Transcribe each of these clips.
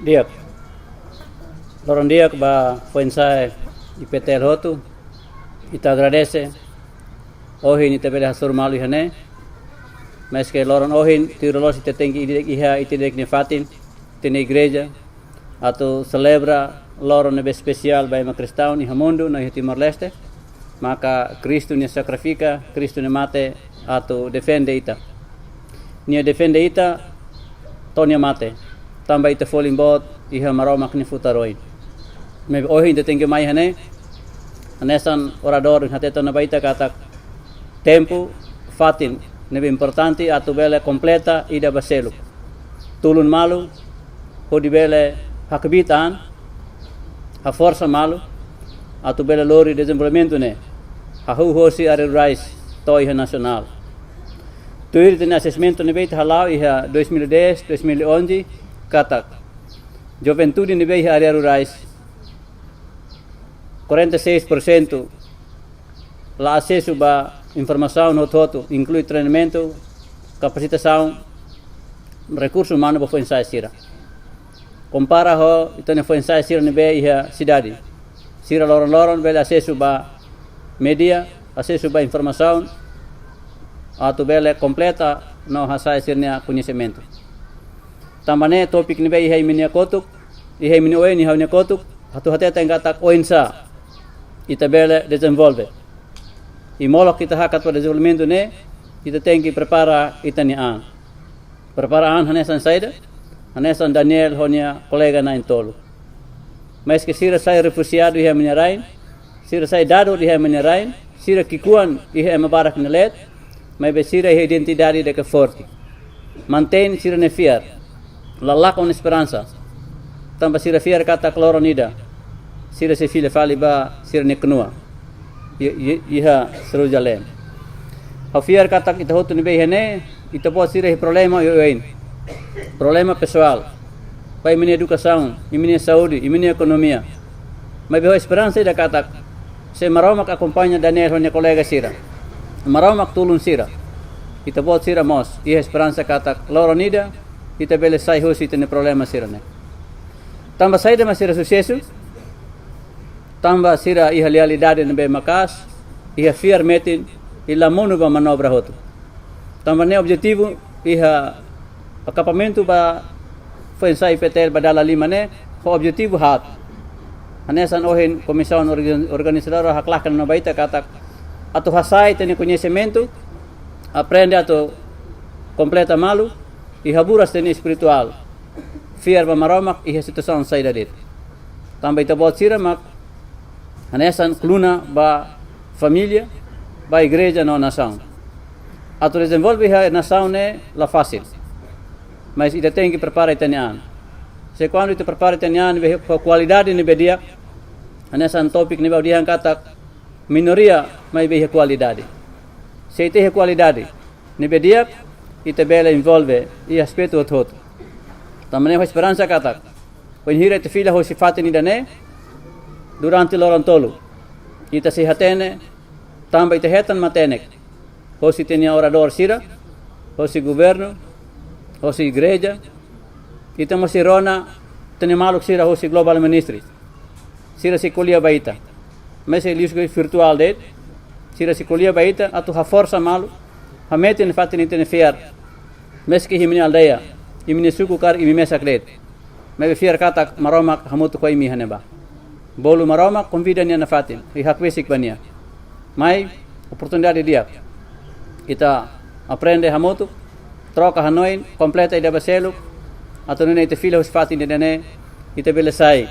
Diak. Loron diak ba fuensai IPTL hotu. Ita agradece. Ohin ita bela hasur malu hane. Mas que loron ohin tirolos ita tengi iha ita dek nefatin tene igreja atau celebra loron nebe especial ba ima cristão ni hamundo na Timor Leste. Maka Cristo ne sacrifica, Cristo ne mate atau defende ita. Nia defende ita tonia mate. Tamba ita foling bot iha maromak ni futaroin. Me ohin ita tengi mai hane. Anesan orador hateto na baita katak tempo fatin nebe importante atu bele completa ida baselu. Tulun malu hodi bele hakbitan a força malu atu bele lori desenvolvimento ne. A hosi are rise toiha nacional. Tuir de assessmento ne beita halau iha 2010, 2011 katak. Juventude ne beita are rise 46% lá acesso a informação no todo, inclui treinamento, capacitação, recurso humano para fuensai sira. Compara ho itu ne fuensai sira ne be iha cidade. Sira loron bele acesso a media, acesso a informação, atu bele completa no hasai sirnya conhecimento. Tambane topik ne be iha iminia kotuk, iha imini oen iha ne kotuk, atu hate tengatak oensa. Ita bele desenvolve. E molok kita hakat para desenvolvimento ne, kita tem que prepara ita ni an. Prepara an hanesan saida, hanesan Daniel honia colega na intolo. Mas que sira sai refugiado iha menerain, sira sai dado iha menerain, sira kikuan iha mabarak nelet, mas be sira iha identidade de que forte. Mantém sira ne fiar, lalak on esperança. Tamba sira fiar kata cloronida. Sira se filha fali ba sira ne knua. Iha seru jalem. Ao fiar kata kita hotu ni behene, ita pode sira problema yoin. Problema pessoal. Pai minha educação, minha saúde, minha economia. Mas beho esperança da kata se maromak acompanha Daniel honya colega sira. Maromak tulun sira. Ita pode sira mos. Iha esperança kata loronida, ita bele sai hosi tene problema sira ne. Tamba saída mas sira sucesso. Tamba sira iha realidade nebe makas, iha fiar metin, ila mono ba manobra hotu. Tamba ne objetivo iha acapamento ba fuensai IPTL badala lima ne, ho objetivo hat. Anesan ohin komissão organizadora haklakan na baita katak atu hasai tene conhecimento, aprende atu completa malu, iha buras tene espiritual. Fiar ba maromak iha situação saída dit. Tamba ita bot sira mak anesan kluna ba família, ba igreja na nação. Atu desenvolve a nação ne la fácil. Mas ida tem que preparar itanian. Se quando ita prepara itanian ve qualidade ne bedia, anesan topik ne ba dihan kata minoria mai ve qualidade. Se ite qualidade ne bedia, ita bela envolve e aspecto todo. Tamane ho esperança kata. When hira te fila ho sifate ni dane, durante loron tolu ita se hatene tamba ita hetan matenek hosi tenia orador sira hosi governo hosi igreja ita mosi rona tenia maluk sira hosi global ministry sira se kolia baita mas ele usa virtual det sira se kolia baita atu ha força malu ha meten fatini tene fiar mas que himni aldeia imni suku kar imi mesaklet me fiar kata maromak hamutu ko imi haneba bolu maroma convida nia na fatin e hakwesik bania mai oportunidade dia kita aprende hamotu troca hanoin completa ida baselu atau nene ite fila hos fatin dene ite bele sai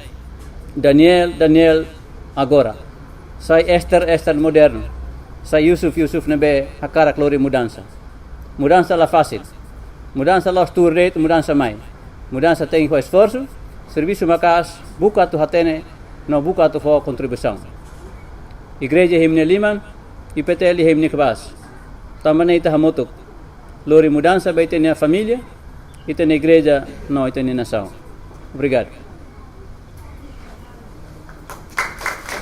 Daniel agora sai Esther moderno sai Yusuf nebe hakara klori mudança la fácil mudança la osturret mudança mai mudança tem com esforço serviço makas buka tu hatene no buka tu for contribuição. Igreja himne liman, IPTL himne kebas. Tamane ita hamotuk. Lori mudança baita na família, ita na igreja no ita na nação. Obrigado.